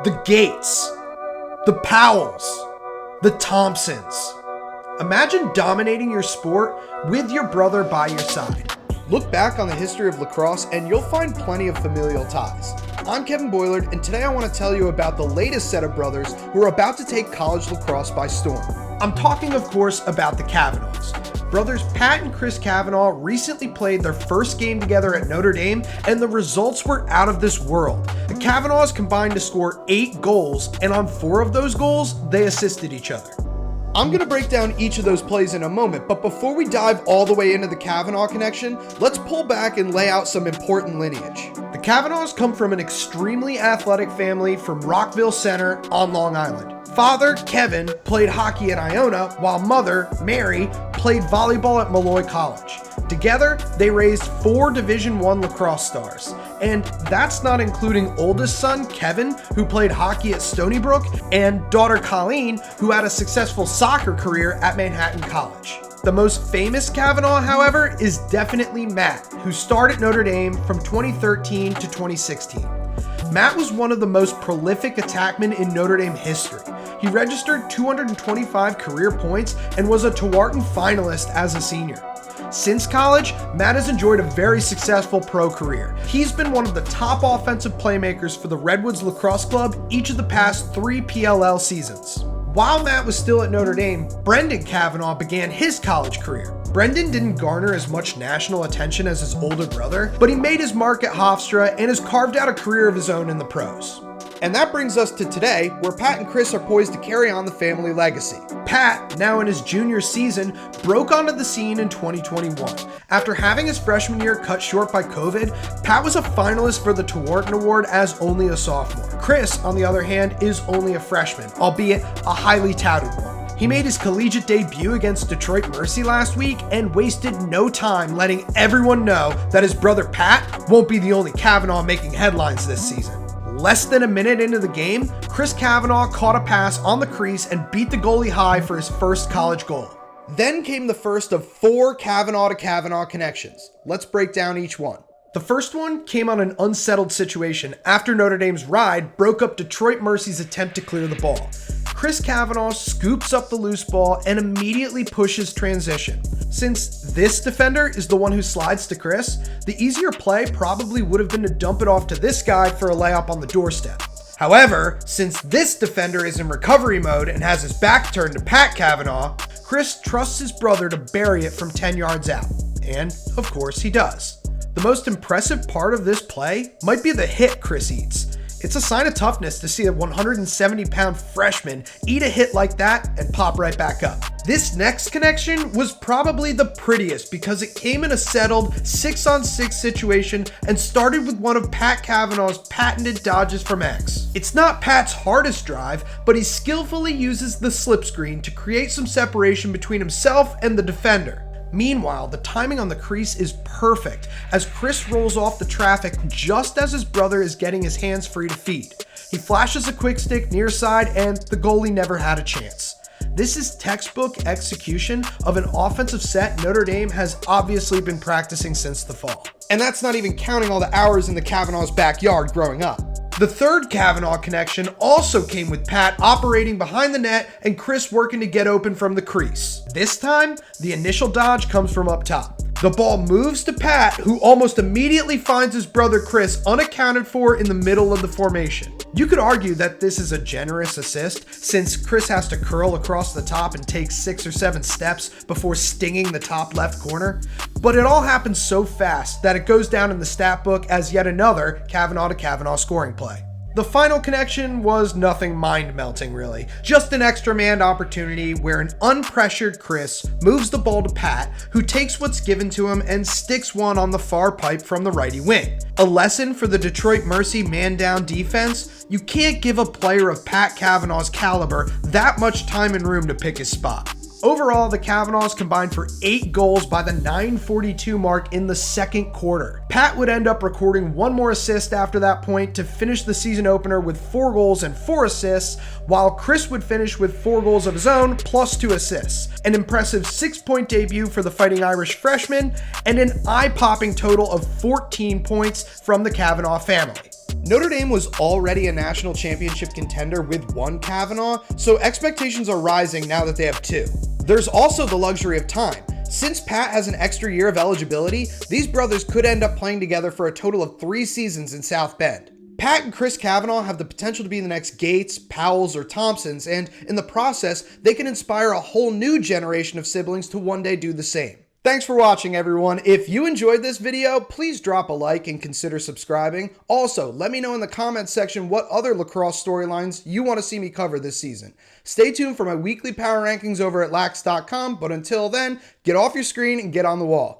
the Gates, the Powells, the Thompsons. Imagine dominating your sport with your brother by your side. Look back on the history of lacrosse and you'll find plenty of familial ties. I'm Kevin Boylard, and today I want to tell you about the latest set of brothers who are about to take college lacrosse by storm. I'm talking, of course, about the Kavanaghs. Brothers Pat and Chris Kavanagh recently played their first game together at Notre Dame, and the results were out of this world. The Kavanaghs combined to score 8 goals, and on 4 of those goals, they assisted each other. I'm going to break down each of those plays in a moment, but before we dive all the way into the Kavanagh connection, let's pull back and lay out some important lineage. The Kavanaghs come from an extremely athletic family from Rockville Center on Long Island. Father, Kevin, played hockey at Iona, while mother, Mary, played volleyball at Malloy College. Together, they raised 4 Division I lacrosse stars. And that's not including oldest son, Kevin, who played hockey at Stony Brook, and daughter Colleen, who had a successful soccer career at Manhattan College. The most famous Kavanagh, however, is definitely Matt, who starred at Notre Dame from 2013 to 2016. Matt was one of the most prolific attackmen in Notre Dame history. He registered 225 career points and was a Tewaaraton finalist as a senior. Since college, Matt has enjoyed a very successful pro career. He's been one of the top offensive playmakers for the Redwoods Lacrosse Club each of the past 3 PLL seasons. While Matt was still at Notre Dame, Brendan Kavanagh began his college career. Brendan didn't garner as much national attention as his older brother, but he made his mark at Hofstra and has carved out a career of his own in the pros. And that brings us to today, where Pat and Chris are poised to carry on the family legacy. Pat, now in his junior season, broke onto the scene in 2021. After having his freshman year cut short by COVID, Pat was a finalist for the Tewaaraton Award as only a sophomore. Chris, on the other hand, is only a freshman, albeit a highly touted one. He made his collegiate debut against Detroit Mercy last week and wasted no time letting everyone know that his brother Pat won't be the only Kavanagh making headlines this season. Less than a minute into the game, Chris Kavanagh caught a pass on the crease and beat the goalie high for his first college goal. Then came the first of 4 Kavanagh to Kavanagh connections. Let's break down each one. The first one came on an unsettled situation after Notre Dame's ride broke up Detroit Mercy's attempt to clear the ball. Chris Kavanagh scoops up the loose ball and immediately pushes transition. Since this defender is the one who slides to Chris, the easier play probably would have been to dump it off to this guy for a layup on the doorstep. However, since this defender is in recovery mode and has his back turned to Pat Kavanagh, Chris trusts his brother to bury it from 10 yards out. And, of course, he does. The most impressive part of this play might be the hit Chris eats. It's a sign of toughness to see a 170-pound freshman eat a hit like that and pop right back up. This next connection was probably the prettiest because it came in a settled 6-on-6 situation and started with one of Pat Kavanagh's patented dodges from X. It's not Pat's hardest drive, but he skillfully uses the slip screen to create some separation between himself and the defender. Meanwhile, the timing on the crease is perfect as Chris rolls off the traffic just as his brother is getting his hands free to feed. He flashes a quick stick near side and the goalie never had a chance. This is textbook execution of an offensive set Notre Dame has obviously been practicing since the fall. And that's not even counting all the hours in the Kavanagh's backyard growing up. The third Kavanagh connection also came with Pat operating behind the net and Chris working to get open from the crease. This time, the initial dodge comes from up top. The ball moves to Pat, who almost immediately finds his brother Chris unaccounted for in the middle of the formation. You could argue that this is a generous assist since Chris has to curl across the top and take 6 or 7 steps before stinging the top left corner, but it all happens so fast that it goes down in the stat book as yet another Kavanagh to Kavanagh scoring play. The final connection was nothing mind-melting really, just an extra man opportunity where an unpressured Chris moves the ball to Pat, who takes what's given to him and sticks one on the far pipe from the righty wing. A lesson for the Detroit Mercy man-down defense: you can't give a player of Pat Kavanagh's caliber that much time and room to pick his spot. Overall, the Kavanaghs combined for 8 goals by the 9:42 mark in the second quarter. Pat would end up recording 1 more assist after that point to finish the season opener with 4 goals and 4 assists, while Chris would finish with 4 goals of his own plus 2 assists. An impressive 6-point debut for the Fighting Irish freshman, and an eye-popping total of 14 points from the Kavanagh family. Notre Dame was already a national championship contender with one Kavanagh, so expectations are rising now that they have two. There's also the luxury of time. Since Pat has an extra year of eligibility, these brothers could end up playing together for a total of 3 seasons in South Bend. Pat and Chris Kavanagh have the potential to be the next Gates, Powells, or Thompsons, and in the process, they can inspire a whole new generation of siblings to one day do the same. Thanks for watching, everyone. If you enjoyed this video, please drop a like and consider subscribing. Also, let me know in the comments section what other lacrosse storylines you want to see me cover this season. Stay tuned for my weekly power rankings over at lax.com, but until then, get off your screen and get on the wall.